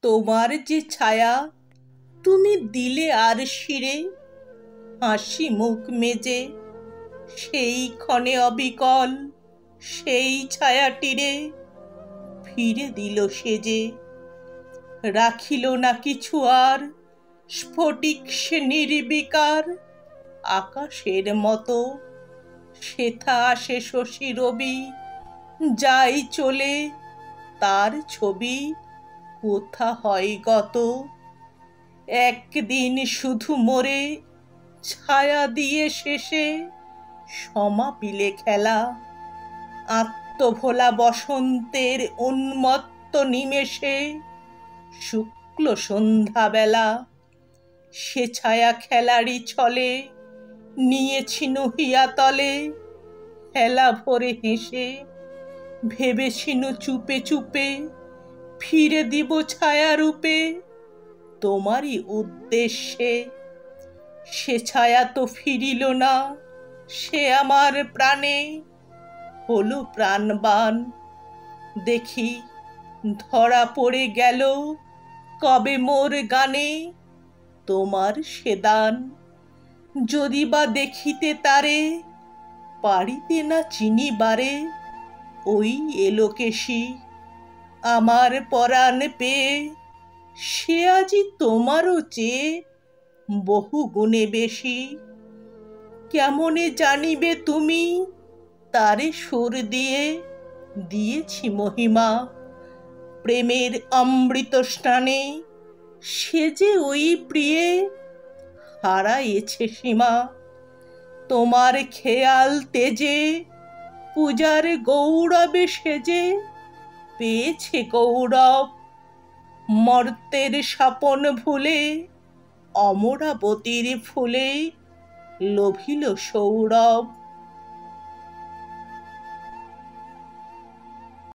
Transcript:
তোমার যে ছায়া তুমি দিলে আর শিরে, হাসি মুখ মেজে সেই ক্ষণে অবিকল সেই ছায়াটিরে ফিরে দিল সেজে। রাখিল না কিছু আর স্ফটিক সে নির্বিকার, আকাশের মতো সেথা আসে শশী রবি, যাই চলে তার ছবি কোথা হয় গত। একদিন শুধু মোরে ছায়া দিয়ে শেষে সমাপিলে খেলা, আত্মভোলা বসন্তের উন্মত্ত নিমেষে শুক্ল সন্ধ্যাবেলা। সে ছায়া খেলারই ছলে নিয়েছি নহিয়া তলে, হেলা ভরে হেসে ভেবেছিনু চুপে চুপে ফিরে দিব ছায়া রূপে তোমারই উদ্দেশ্যে। সে ছায়া তো ফিরিল না, সে আমার প্রাণে হলো প্রাণবান। দেখি ধরা পড়ে গেল কবে মোর গানে তোমার সে দান। যদি বা দেখিতে তারে পারিতে না চিনিবারে, ওই এলোকেশী আমার পরাণ পেয়ে সে আজি তোমারও চেয়ে বহু গুণে বেশি। কেমনে জানিবে তুমি তারে সুর দিয়ে দিয়েছি মহিমা, প্রেমের অমৃত স্নানে সে যে ওই প্রিয়ে হারাইছে সীমা। তোমার খেয়াল তেজে পূজার গৌরবে সেজে পেয়েছে গৌরব, মর্তের স্বপন ভুলে অমরাবতীর ফুলে লোভিল সৌরভ।